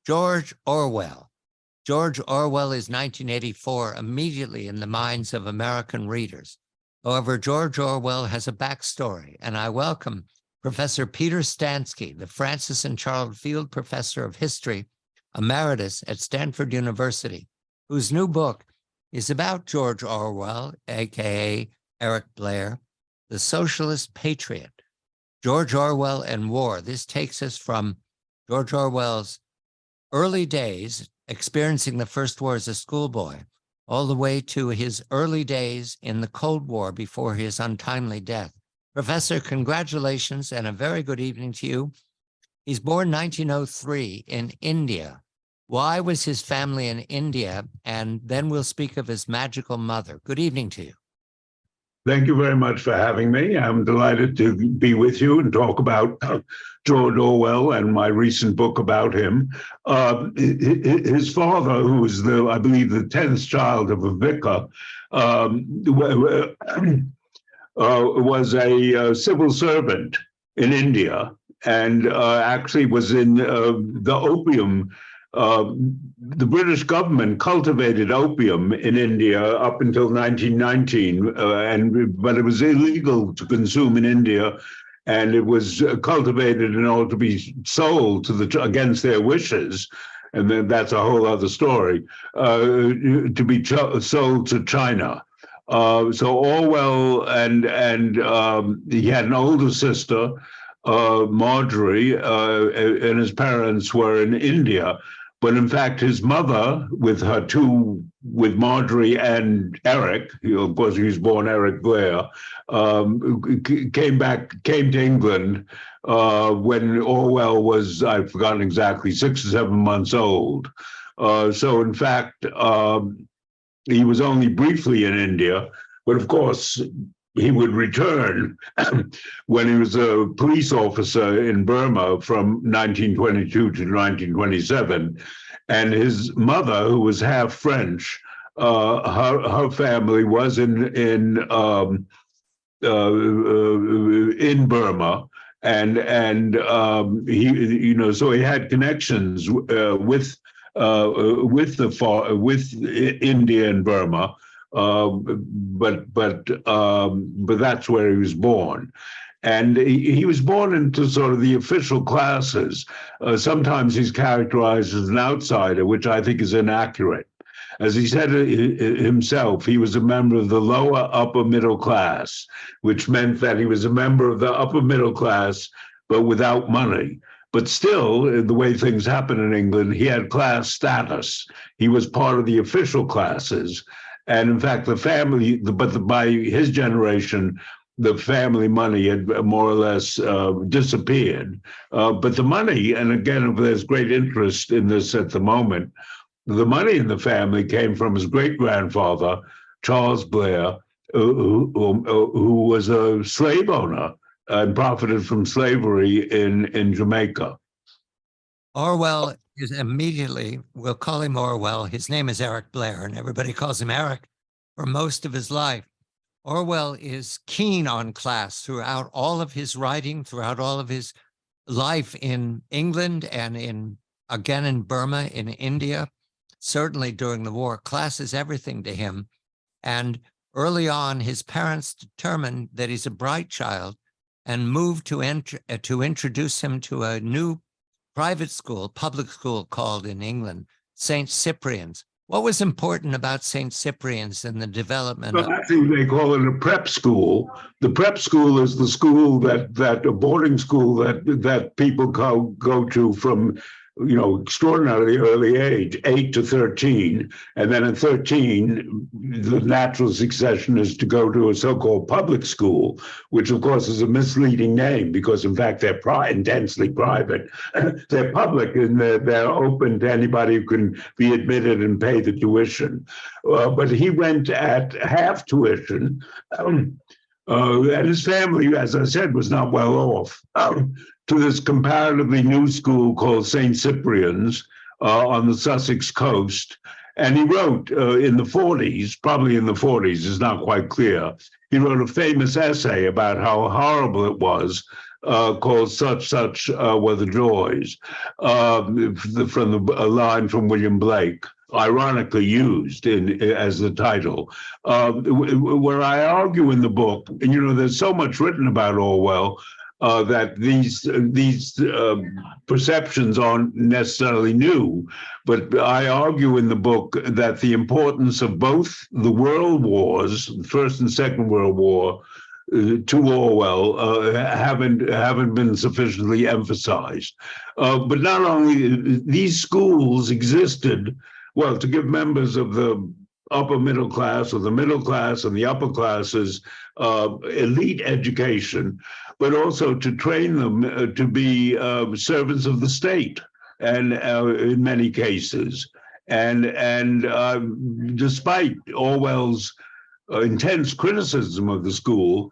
George Orwell. George Orwell is 1984 immediately in the minds of American readers. However, George Orwell has a backstory, and I welcome Professor Peter Stansky, the Francis and Charles Field Professor of History, Emeritus at Stanford University, whose new book is about George Orwell, aka Eric Blair, the Socialist Patriot, George Orwell and War. This takes us from George Orwell's early days, experiencing the first war as a schoolboy, all the way to his early days in the Cold War before his untimely death. Professor, congratulations and a very good evening to you. He's born 1903 in India. Why was his family in India? And then we'll speak of his magical mother. Good evening to you. Thank you very much for having me. I'm delighted to be with you and talk about George Orwell and my recent book about him. His father, who was, I believe, the 10th child of a vicar, was a civil servant in India and actually was in the opium. The British government cultivated opium in India up until 1919, but it was illegal to consume in India, and it was cultivated in order to be sold to against their wishes, and then that's a whole other story, to be sold to China. So Orwell and he had an older sister, Marjorie, and his parents were in India. But in fact, his mother, with Marjorie and Eric, of course, he was born Eric Blair, came to England when Orwell was, I've forgotten exactly, 6 or 7 months old. So in fact, he was only briefly in India, but of course, he would return when he was a police officer in Burma from 1922 to 1927. And his mother, who was half French, her family was in Burma, and he, so he had connections with India and Burma. But that's where he was born. And he was born into sort of the official classes. Sometimes he's characterized as an outsider, which I think is inaccurate. As he said himself, he was a member of the lower upper middle class, which meant that he was a member of the upper middle class, but without money. But still, the way things happen in England, he had class status. He was part of the official classes. And in fact, the family, by his generation, the family money had more or less disappeared. But the money, and again, there's great interest in this at the moment, the money in the family came from his great-grandfather, Charles Blair, who was a slave owner and profited from slavery in Jamaica. Orwell is immediately, we'll call him Orwell. His name is Eric Blair, and everybody calls him Eric for most of his life. Orwell is keen on class throughout all of his writing, throughout all of his life in England and again in Burma, in India, certainly during the war. Class is everything to him. And early on, his parents determined that he's a bright child and moved to introduce him to a new private school, public school called in England, St. Cyprian's. What was important about St. Cyprian's in the development? Well, I think they call it a prep school. The prep school is the school that a boarding school that people go to from, extraordinarily early age, 8 to 13. And then at 13, the natural succession is to go to a so-called public school, which of course is a misleading name because in fact they're intensely private. They're public and they're open to anybody who can be admitted and pay the tuition. But he went at half tuition. And his family, as I said, was not well off, to this comparatively new school called St. Cyprian's on the Sussex coast. And he wrote in the 40s, probably in the 40s, it's not quite clear, he wrote a famous essay about how horrible it was called Such Were the Joys, from a line from William Blake, ironically used as the title, where I argue in the book, and there's so much written about Orwell, that these perceptions aren't necessarily new, but I argue in the book that the importance of both the world wars, the First and Second World War, to Orwell haven't been sufficiently emphasized. But not only these schools existed, well, to give members of the upper middle class or the middle class and the upper classes elite education, but also to train them to be servants of the state, and in many cases. And despite Orwell's intense criticism of the school,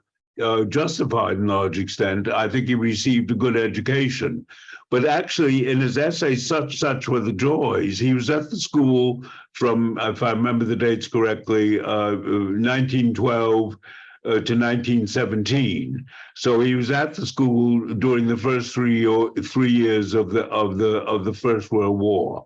justified in large extent, I think he received a good education. But actually, in his essay, Such Were the Joys, he was at the school from, if I remember the dates correctly, 1912 to 1917. So he was at the school during the first 3 years of the First World War.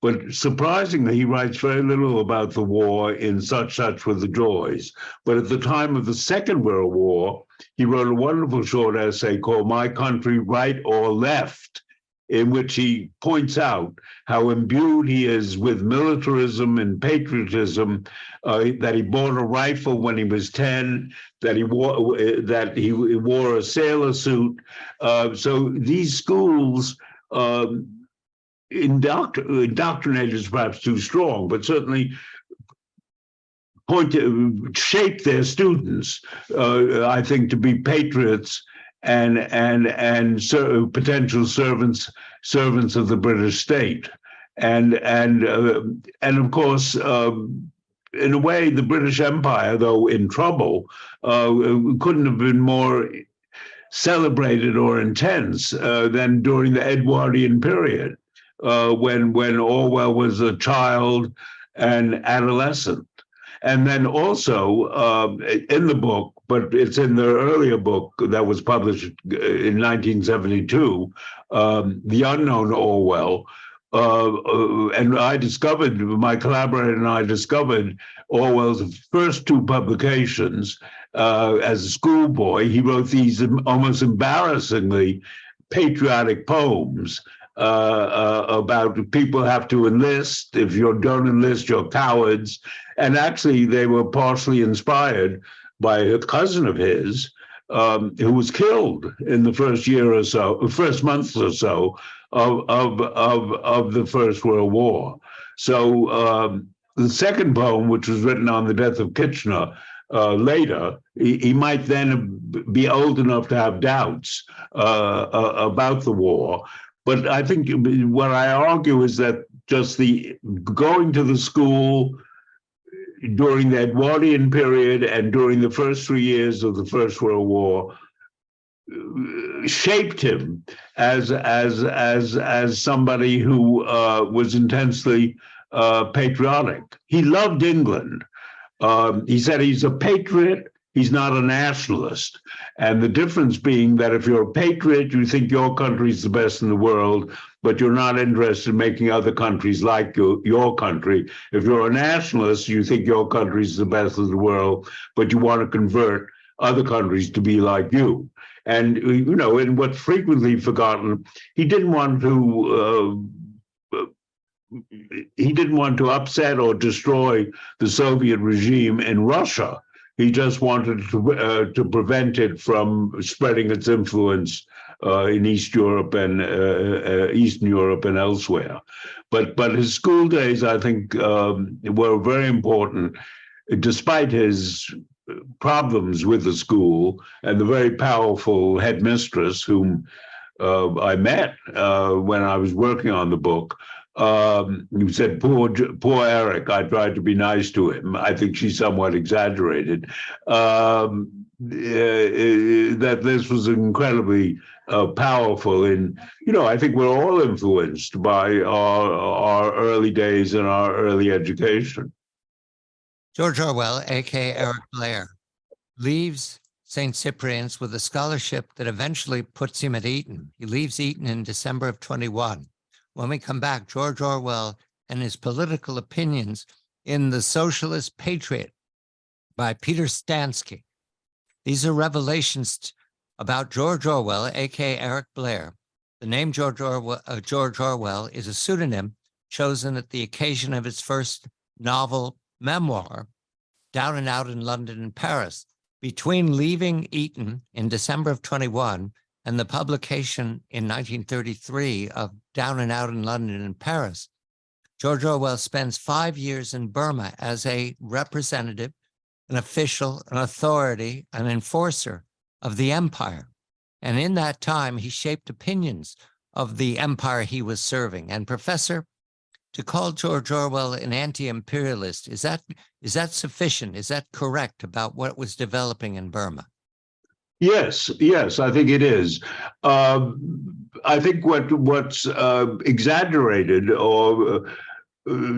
But surprisingly, he writes very little about the war in Such Were the Joys. But at the time of the Second World War, he wrote a wonderful short essay called My Country, Right or Left, in which he points out how imbued he is with militarism and patriotism, that he bought a rifle when he was 10, that he wore a sailor suit. So these schools indoctrinated is perhaps too strong, but certainly shape their students, I think, to be patriots and potential servants of the British state, and of course, in a way, the British Empire, though in trouble, couldn't have been more celebrated or intense than during the Edwardian period, when Orwell was a child and adolescent. And then also in the book, but it's in the earlier book that was published in 1972, The Unknown Orwell, and my collaborator and I discovered Orwell's first two publications as a schoolboy. He wrote these almost embarrassingly patriotic poems about people have to enlist. If you don't enlist, you're cowards. And actually, they were partially inspired by a cousin of his who was killed in the first months or so of the First World War. So the second poem, which was written on the death of Kitchener later, he might then be old enough to have doubts about the war. But I think what I argue is that just the going to the school during the Edwardian period and during the first 3 years of the First World War shaped him as somebody who was intensely patriotic. He loved England. He said he's a patriot. He's not a nationalist. And the difference being that if you're a patriot, you think your country's the best in the world, but you're not interested in making other countries like your country. If you're a nationalist, you think your country's the best in the world, but you want to convert other countries to be like you. And, in what's frequently forgotten, he didn't want to upset or destroy the Soviet regime in Russia. He just wanted to prevent it from spreading its influence in East Europe and Eastern Europe and elsewhere. But his school days, I think, were very important, despite his problems with the school and the very powerful headmistress whom I met when I was working on the book. You said, poor Eric. I tried to be nice to him. I think she somewhat exaggerated. That this was incredibly powerful. And, I think we're all influenced by our early days and our early education. George Orwell, a.k.a. Eric Blair, leaves St. Cyprian's with a scholarship that eventually puts him at Eton. He leaves Eton in December of 21. When we come back, George Orwell and his political opinions in The Socialist Patriot by Peter Stansky. These are revelations about George Orwell, aka Eric Blair. The name George Orwell is a pseudonym chosen at the occasion of his first novel memoir, Down and Out in London and Paris. Between leaving Eton in December of 21 and the publication in 1933 of Down and Out in London and Paris, George Orwell spends 5 years in Burma as a representative, an official, an authority, an enforcer of the empire. And in that time, he shaped opinions of the empire he was serving. And Professor, to call George Orwell an anti-imperialist, is that sufficient? Is that correct about what was developing in Burma? Yes, I think it is. I think what's exaggerated, or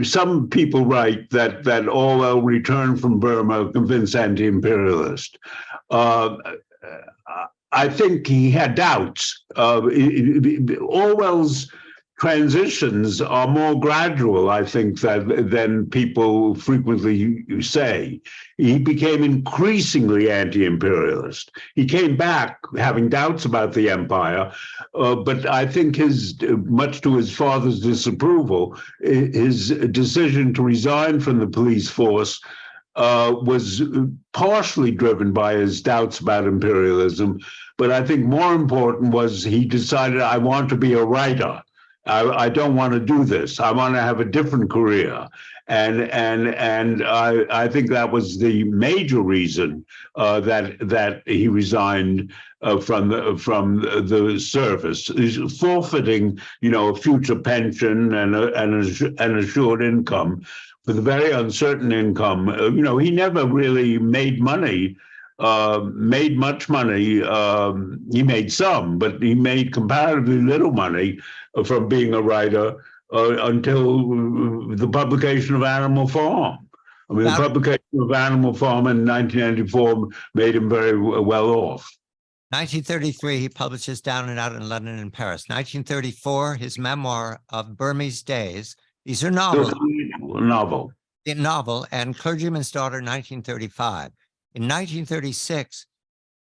some people write that Orwell returned from Burma a convinced anti-imperialist. I think he had doubts. Orwell's transitions are more gradual, I think, than people frequently say. He became increasingly anti-imperialist. He came back having doubts about the empire, but I think much to his father's disapproval, his decision to resign from the police force was partially driven by his doubts about imperialism. But I think more important was he decided, I want to be a writer. I don't want to do this. I want to have a different career, and I think that was the major reason that he resigned from the service. He's forfeiting, a future pension and an assured income, with a very uncertain income. He never really made money. Made much money. He made some, but he made comparatively little money from being a writer until the publication of Animal Farm. The publication of Animal Farm in 1994 made him very well off. 1933, he publishes Down and Out in London and Paris. 1934, his memoir of Burmese Days. These are novels. Novel. And Clergyman's Daughter, 1935. In 1936,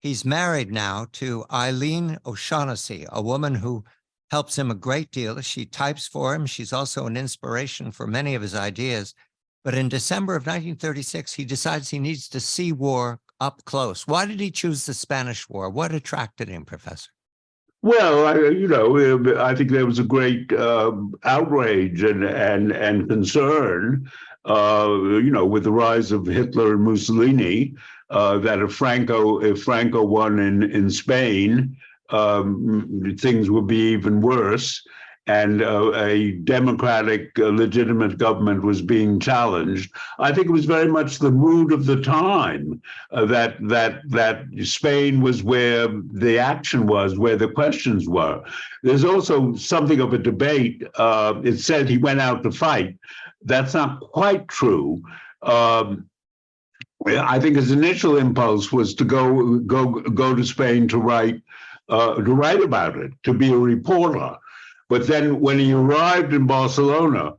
he's married now to Eileen O'Shaughnessy, a woman who helps him a great deal. She types for him. She's also an inspiration for many of his ideas. But in December of 1936, he decides he needs to see war up close. Why did he choose the Spanish War? What attracted him, Professor? Well, I think there was a great outrage and concern, with the rise of Hitler and Mussolini, that if Franco won in Spain, things would be even worse, and a democratic, legitimate government was being challenged. I think it was very much the mood of the time that Spain was where the action was, where the questions were. There's also something of a debate. It said he went out to fight. That's not quite true. I think his initial impulse was to go to Spain to write about it, to be a reporter. But then when he arrived in Barcelona,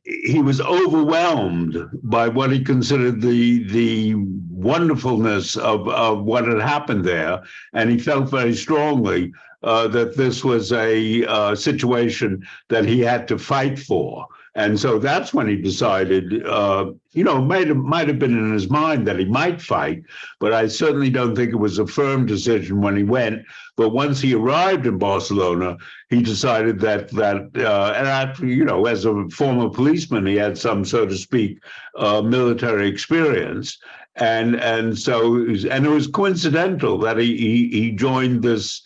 he was overwhelmed by what he considered the wonderfulness of what had happened there. And he felt very strongly that this was a situation that he had to fight for. And so that's when he decided, might have been in his mind that he might fight, but I certainly don't think it was a firm decision when he went. But once he arrived in Barcelona, he decided that and actually, as a former policeman, he had some, so to speak, military experience. And it was coincidental that he joined this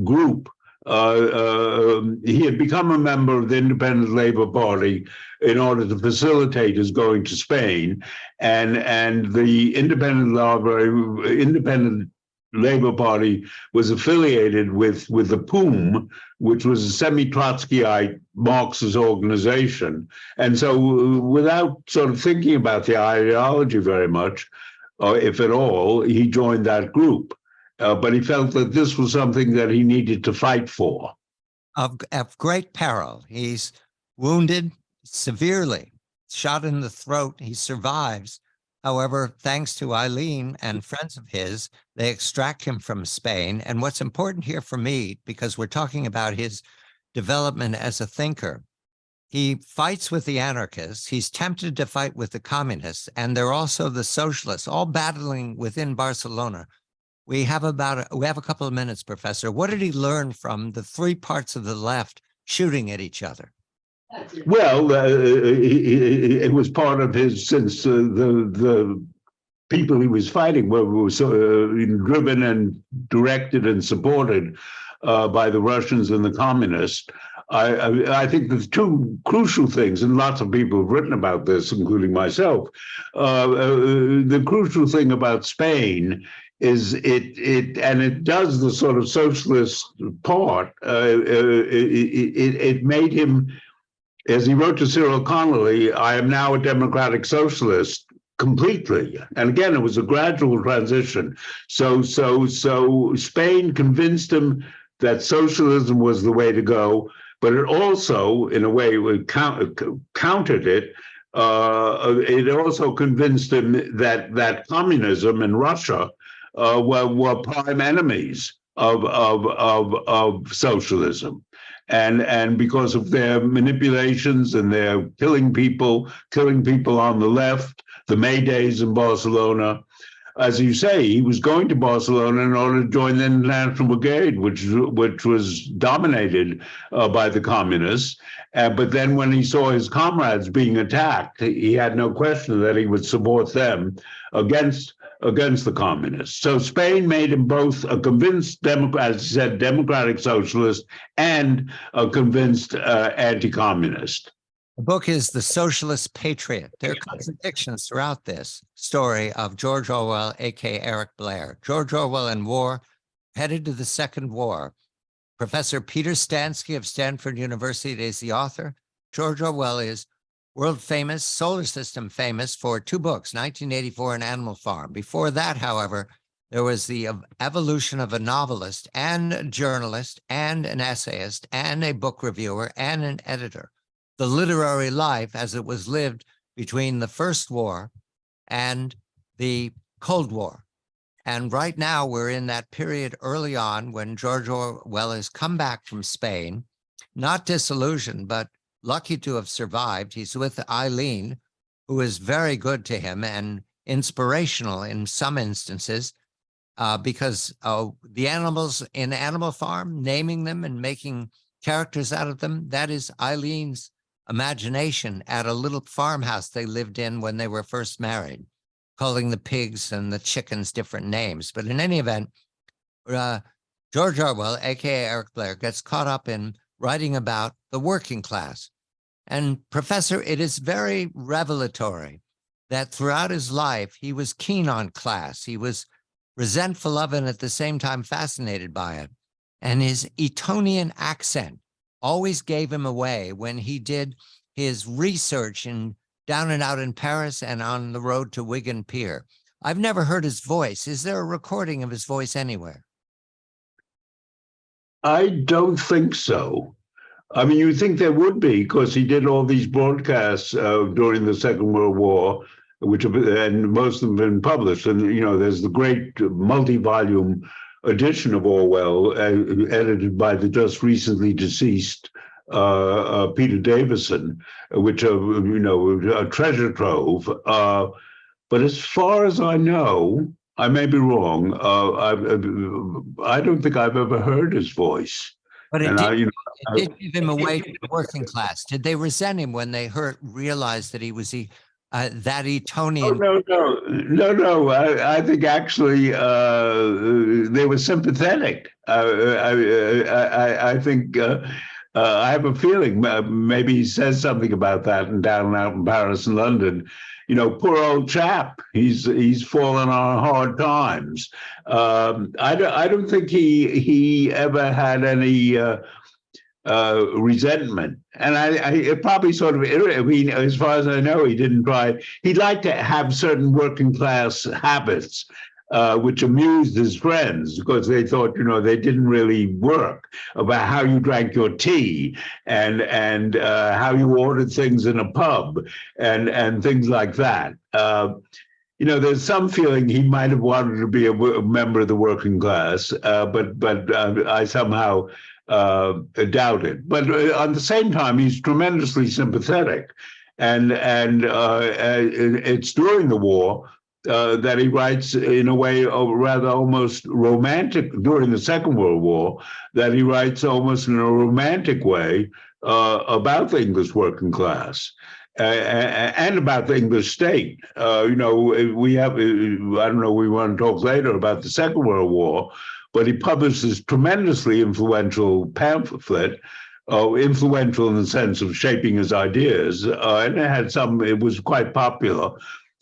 group. He had become a member of the Independent Labour Party in order to facilitate his going to Spain, and the Independent Labour Party was affiliated with the POUM, which was a semi-Trotskyite Marxist organization. And so, without sort of thinking about the ideology very much, or if at all, he joined that group. But he felt that this was something that he needed to fight for. Of great peril. He's wounded severely, shot in the throat. He survives. However, thanks to Eileen and friends of his, they extract him from Spain. And what's important here for me, because we're talking about his development as a thinker, he fights with the anarchists. He's tempted to fight with the communists, and they're also the socialists, all battling within Barcelona. We have a couple of minutes, Professor. What did he learn from the three parts of the left shooting at each other? Well, it was part of his, since the people he was fighting were driven and directed and supported by the Russians and the communists. I think the two crucial things, and lots of people have written about this, including myself, the crucial thing about Spain is it does the sort of socialist part. It made him, as he wrote to Cyril Connolly, I am now a democratic socialist completely. And again, it was a gradual transition. So Spain convinced him that socialism was the way to go, but it also, in a way, countered it. It also convinced him that communism and Russia were prime enemies of socialism. And because of their manipulations and their killing people on the left, the May Days in Barcelona. As you say, he was going to Barcelona in order to join the International Brigade, which was dominated by the communists. But then when he saw his comrades being attacked, he had no question that he would support them against the communists. So Spain made him both a convinced Democrat, as I said, democratic socialist, and a convinced anti-communist. The book is The Socialist Patriot. There are contradictions throughout this story of George Orwell, aka Eric Blair. George Orwell in war, headed to the Second War. Professor Peter Stansky of Stanford University is the author. George Orwell is world famous, solar system famous for two books, 1984 and Animal Farm. Before that, however, there was the evolution of a novelist and a journalist and an essayist and a book reviewer and an editor. The literary life as it was lived between the First War and the Cold War. And right now we're in that period early on when George Orwell has come back from Spain, not disillusioned, but lucky to have survived. He's with Eileen, who is very good to him and inspirational in some instances, because the animals in Animal Farm, naming them and making characters out of them, that is Eileen's imagination at a little farmhouse they lived in when they were first married, calling the pigs and the chickens different names. But in any event, George Orwell, aka Eric Blair, gets caught up in writing about the working class. And Professor, it is very revelatory that throughout his life, he was keen on class. He was resentful of it and at the same time fascinated by it. And his Etonian accent always gave him away when he did his research down and out in Paris and on the road to Wigan Pier. I've never heard his voice. Is there a recording of his voice anywhere? I don't think so. I mean, you think there would be, because he did all these broadcasts during the Second World War, and most of them have been published. And, there's the great multi-volume edition of Orwell, edited by the just recently deceased Peter Davison, which a treasure trove. But as far as I know, I may be wrong. I don't think I've ever heard his voice. But it did give him away to the working class. Did they resent him when they realized that he was that Etonian? No. I think actually they were sympathetic. I think I have a feeling maybe he says something about that and down and out in Paris and London. Poor old chap. He's fallen on hard times. I don't think he ever had any resentment. And it probably sort of, I mean, as far as I know, he didn't try. He'd like to have certain working class habits, which amused his friends because they thought, they didn't really work, about how you drank your tea and how you ordered things in a pub and things like that. There's some feeling he might have wanted to be a member of the working class, but I somehow doubt it. But at the same time, he's tremendously sympathetic, and it's during the war that he writes in a way rather almost romantic, during the Second World War, that he writes almost in a romantic way about the English working class. And about the English state. We have, I don't know, we want to talk later about the Second World War, but he published this tremendously influential pamphlet, influential in the sense of shaping his ideas, and it was quite popular,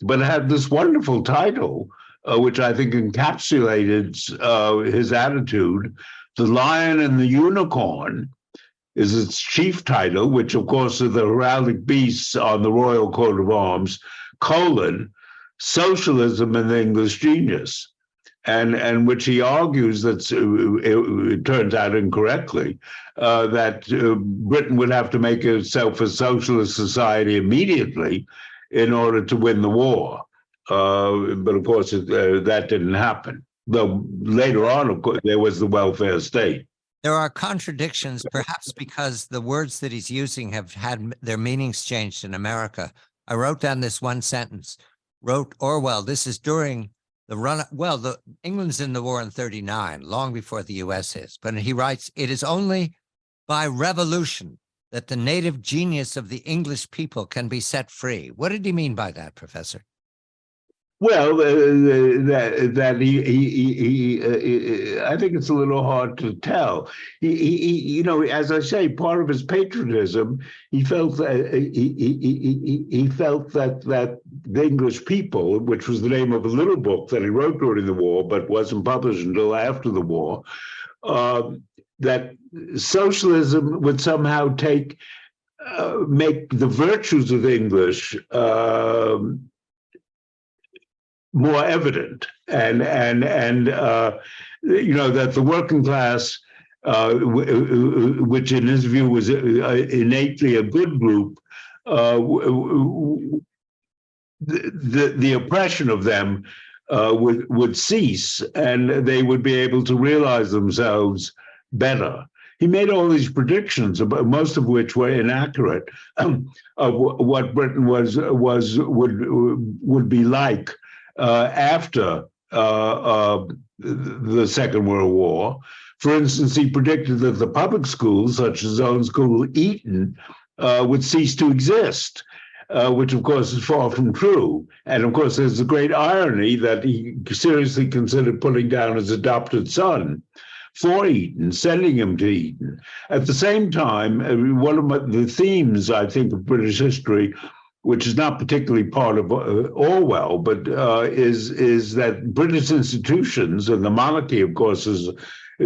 but it had this wonderful title, which I think encapsulated his attitude. The Lion and the Unicorn is its chief title, which of course are the heraldic beasts on the royal coat of arms, Socialism and the English Genius, and which he argues that it turns out incorrectly, that Britain would have to make itself a socialist society immediately in order to win the war. But of course, that didn't happen. Though later on, of course, there was the welfare state. There are contradictions, perhaps because the words that he's using have had their meanings changed in America. I wrote down this one sentence, wrote Orwell, this is during the run, England's in the war in 39, long before the US is, but he writes, it is only by revolution that the native genius of the English people can be set free. What did he mean by that, Professor? Well, that he I think it's a little hard to tell. He as I say, part of his patriotism, he felt that that the English people, which was the name of a little book that he wrote during the war, but wasn't published until after the war, that socialism would somehow make the virtues of the English more evident, and that the working class, which in his view was innately a good group, the oppression of them would cease, and they would be able to realize themselves better. He made all these predictions, most of which were inaccurate, of what Britain would be like after the Second World War. For instance, he predicted that the public schools, such as his own school, Eton, would cease to exist, which of course is far from true. And of course, there's a great irony that he seriously considered putting down his adopted son for Eton, sending him to Eton. At the same time, one of the themes, I think, of British history, which is not particularly part of Orwell, but is that British institutions, and the monarchy, of course, is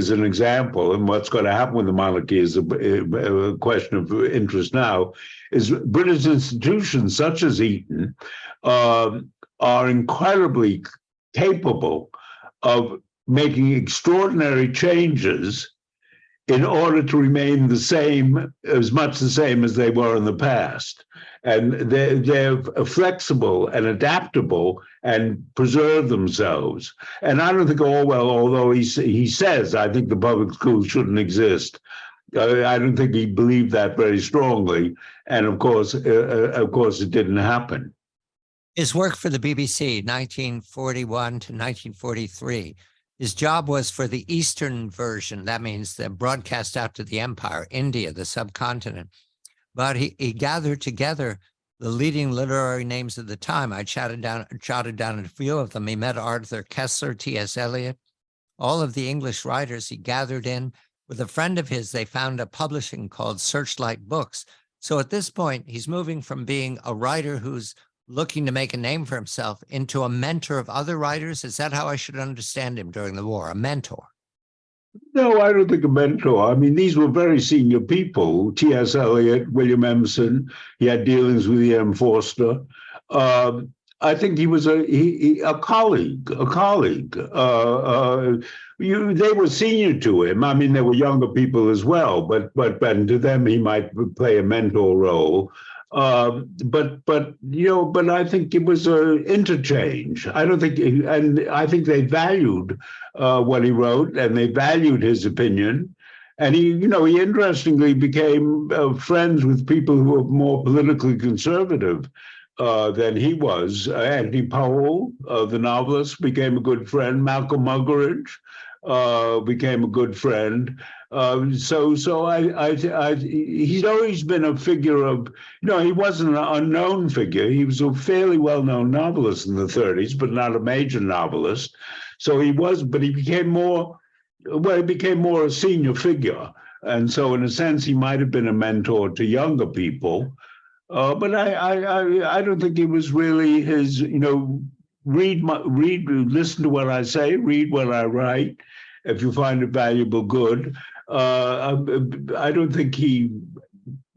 an example, and what's going to happen with the monarchy is a question of interest now, is British institutions such as Eton are incredibly capable of making extraordinary changes in order to remain the same, as much the same as they were in the past. And they're flexible and adaptable and preserve themselves. And I don't think Orwell, although he says, I think the public schools shouldn't exist, I don't think he believed that very strongly. And of course, it didn't happen. His work for the BBC, 1941 to 1943, his job was for the Eastern version. That means the broadcast out to the empire, India, the subcontinent. But he gathered together the leading literary names of the time. I jotted down a few of them. He met Arthur Koestler, T.S. Eliot, all of the English writers he gathered in. With a friend of his, they found a publishing called Searchlight Books. So at this point, he's moving from being a writer who's looking to make a name for himself into a mentor of other writers. Is that how I should understand him during the war? A mentor? No, I don't think a mentor. I mean, these were very senior people. T.S. Eliot, William Emerson. He had dealings with E.M. Forster. I think he was a colleague. They were senior to him. I mean, there were younger people as well, but and to them he might play a mentor role. But I think it was an interchange. I don't think, and I think they valued what he wrote, and they valued his opinion. And he interestingly became friends with people who were more politically conservative than he was. Anthony Powell, the novelist, became a good friend. Malcolm Muggeridge became a good friend. He's always been a figure of, he wasn't an unknown figure. He was a fairly well-known novelist in the 30s, but not a major novelist. So but he became more a senior figure. And so in a sense, he might have been a mentor to younger people. But I don't think it was really his, listen to what I say, read what I write. If you find it valuable, good. I don't think he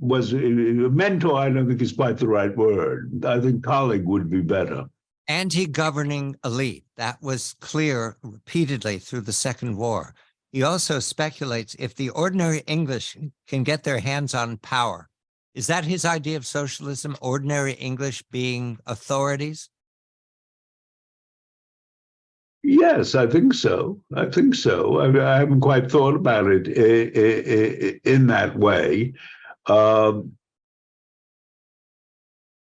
was a mentor. I don't think is quite the right word. I think colleague would be better. Anti-governing elite. That was clear repeatedly through the Second War. He also speculates if the ordinary English can get their hands on power. Is that his idea of socialism, ordinary English being authorities? Yes, I think so. I haven't quite thought about it in that way.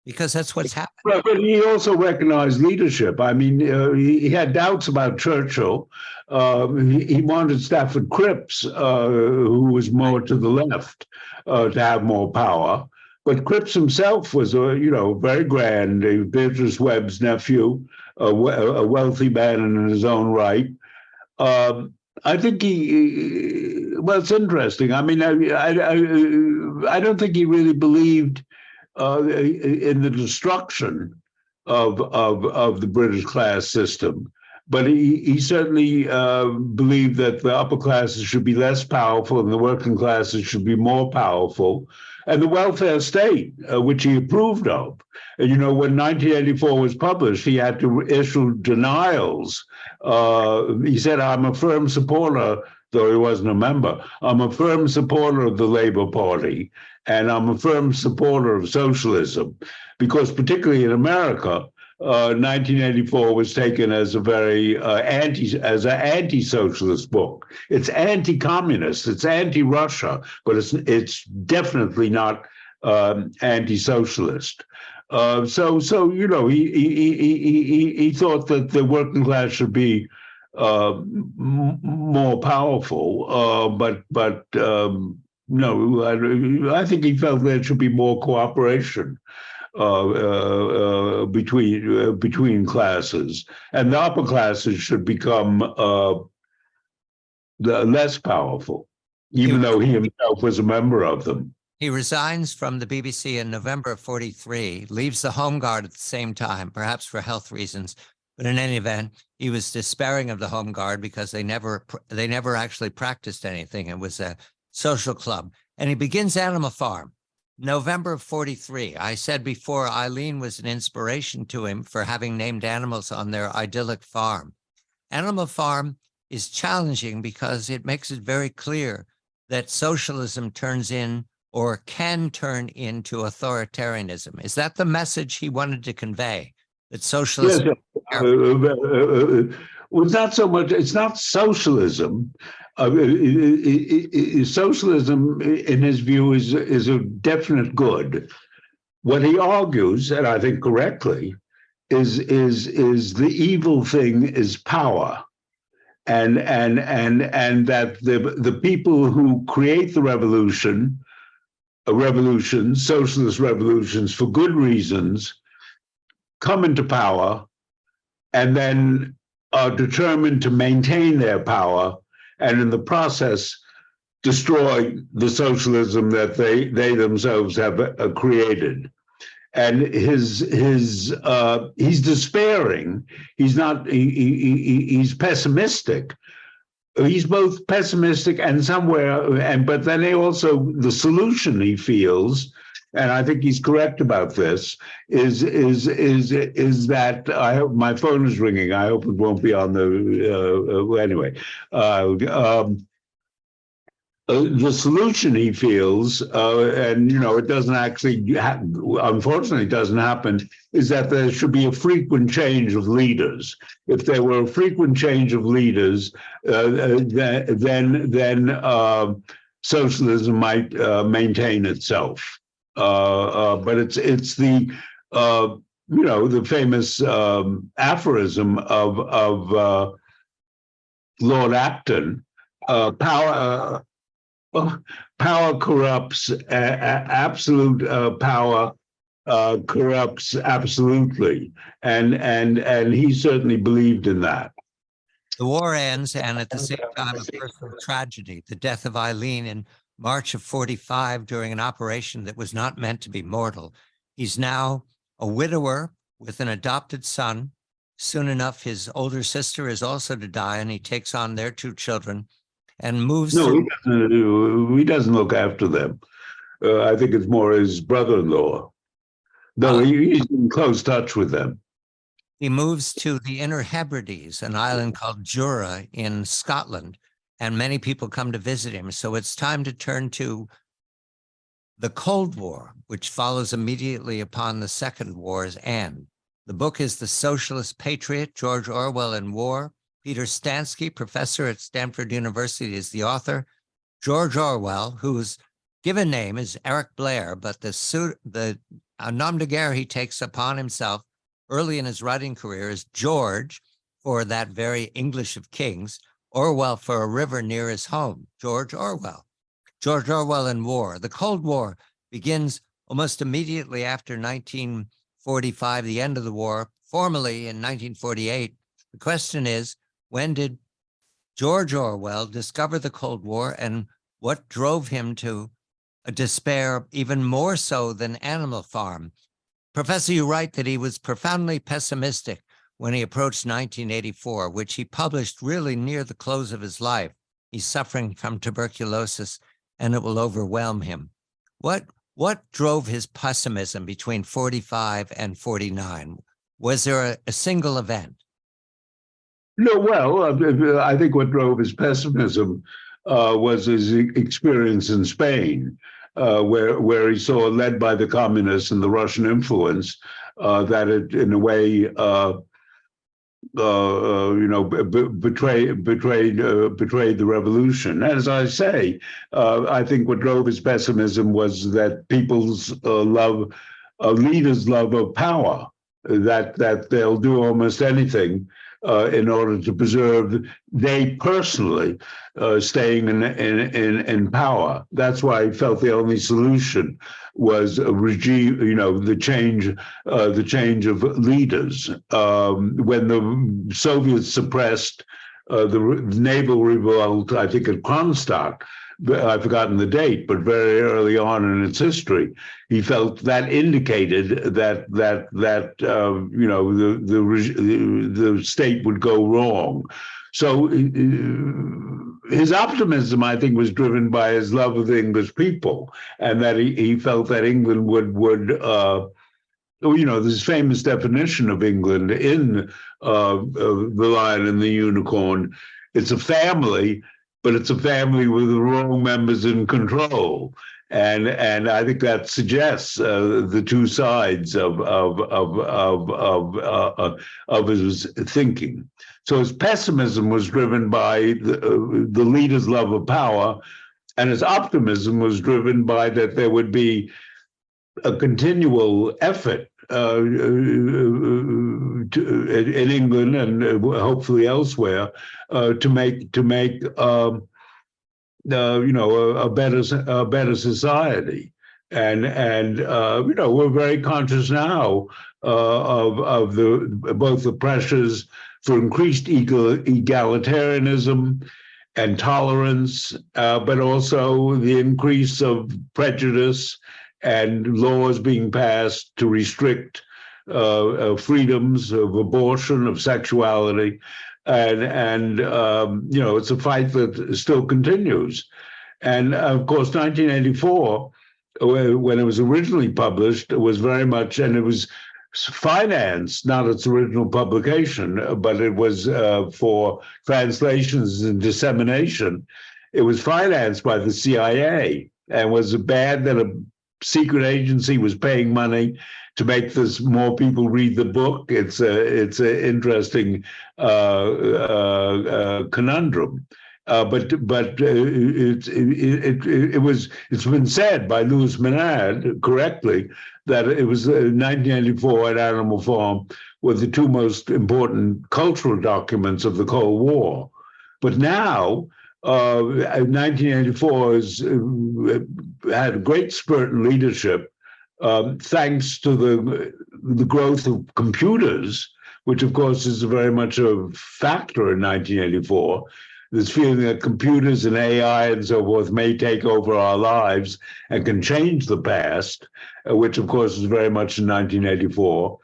Because that's what's happened. But he also recognized leadership. I mean, he had doubts about Churchill. He wanted Stafford Cripps, who was more to the left, to have more power. But Cripps himself was, very grand. Beatrice Webb's nephew, a wealthy man in his own right. I think it's interesting. I mean, I don't think he really believed in the destruction of the British class system. But he certainly believed that the upper classes should be less powerful and the working classes should be more powerful. And the welfare state, which he approved of. And, when 1984 was published, he had to issue denials. He said, I'm a firm supporter, though he wasn't a member, I'm a firm supporter of the Labour Party, and I'm a firm supporter of socialism, because particularly in America, 1984 was taken as a very anti-socialist book. It's anti-communist, it's anti-Russia, but it's definitely not anti-socialist. He thought that the working class should be more powerful, but no, I think he felt there should be more cooperation between classes, and the upper classes should become less powerful, even though he himself was a member of them. He resigns from the BBC in November of 43, leaves the Home Guard at the same time, perhaps for health reasons. But in any event, he was despairing of the Home Guard because they never actually practiced anything. It was a social club. And he begins Animal Farm. November of 43. I said before, Eileen was an inspiration to him for having named animals on their idyllic farm. Animal Farm is challenging because it makes it very clear that socialism turns in or can turn into authoritarianism. Is that the message he wanted to convey? That socialism... Yes. Well, not so much, it's not socialism. Socialism, in his view, is a definite good. What he argues, and I think correctly, is the evil thing is power, and that the people who create the revolutions, socialist revolutions, for good reasons, come into power, and then are determined to maintain their power, and in the process destroy the socialism that they themselves have created. And he's despairing. He's not. He's pessimistic. he's both pessimistic and but then the solution he feels, and I think he's correct about this, is that I hope my phone is ringing. I hope it won't be on the anyway. The solution he feels, and it doesn't actually, unfortunately, doesn't happen, is that there should be a frequent change of leaders. If there were a frequent change of leaders, then socialism might maintain itself. But it's the the famous aphorism of Lord Acton, power corrupts. Absolute power corrupts absolutely, and he certainly believed in that. The war ends, and at the same time, a personal tragedy, the death of Eileen in March of 45 during an operation that was not meant to be mortal. He's now a widower with an adopted son. Soon enough, his older sister is also to die, and he takes on their 2 children and moves. No, he doesn't look after them. I think it's more his brother-in-law, though he's in close touch with them. He moves to the Inner Hebrides, an island called Jura in Scotland, and many people come to visit him. So it's time to turn to the Cold War, which follows immediately upon the Second War's end. The book is The Socialist Patriot, George Orwell and War. Peter Stansky, professor at Stanford University, is the author. George Orwell, whose given name is Eric Blair, but the nom de guerre he takes upon himself early in his writing career is George, for that very English of kings, Orwell for a river near his home, George Orwell. George Orwell and War. The Cold War begins almost immediately after 1945, the end of the war, formally in 1948. The question is, when did George Orwell discover the Cold War, and what drove him to a despair even more so than Animal Farm? Professor, you write that he was profoundly pessimistic when he approached 1984, which he published really near the close of his life. He's suffering from tuberculosis, and it will overwhelm him. What drove his pessimism between 45 and 49? Was there a single event? No, well, I think what drove his pessimism was his experience in Spain, where he saw, led by the communists and the Russian influence, that it, in a way, betrayed the revolution. As I say, I think what drove his pessimism was that people's leaders' love of power, that they'll do almost anything in order to preserve they personally staying in power. That's why I felt the only solution was a regime, the change of leaders. When the Soviets suppressed the naval revolt, I think at Kronstadt, I've forgotten the date, but very early on in its history, he felt that indicated that the state would go wrong. So his optimism, I think, was driven by his love of the English people, and that he felt that England would this famous definition of England in The Lion and the Unicorn. It's a family, but it's a family with the wrong members in control, and I think that suggests the two sides of his thinking. So his pessimism was driven by the leader's love of power, and his optimism was driven by that there would be a continual effort in England and hopefully elsewhere to make a better society, and we're very conscious now of both the pressures for increased egalitarianism and tolerance, but also the increase of prejudice and laws being passed to restrict freedoms of abortion, of sexuality. and it's a fight that still continues. And of course, 1984, when it was originally published, it was very much, and it was financed, not its original publication, but it was for translations and dissemination. It was financed by the CIA, and was bad that a secret agency was paying money to make this more people read the book. It's an interesting conundrum. But it's been said by Louis Menard correctly that it was 1984 and Animal Farm were the two most important cultural documents of the Cold War. But now, 1984 has had a great spurt in leadership, thanks to the growth of computers, which of course is very much a factor in 1984. This feeling that computers and AI and so forth may take over our lives and can change the past, which of course is very much in 1984.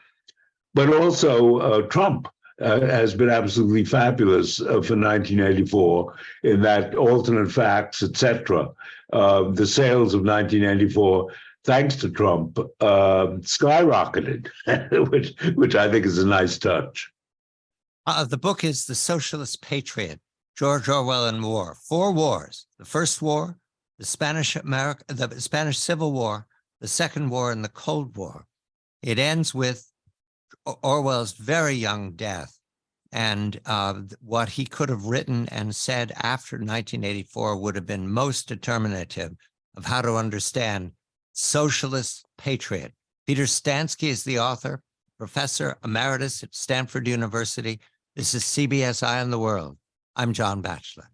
But also Trump has been absolutely fabulous for 1984 in that alternate facts, etc. The sales of 1984, thanks to Trump, skyrocketed, which I think is a nice touch. The book is The Socialist Patriot, George Orwell and War. 4 wars: the First War, the Spanish Civil War, the Second War, and the Cold War. It ends with Orwell's very young death, and what he could have written and said after 1984 would have been most determinative of how to understand Socialist Patriot. Peter Stansky is the author, professor emeritus at Stanford University. This is CBS Eye on the World. I'm John Batchelor.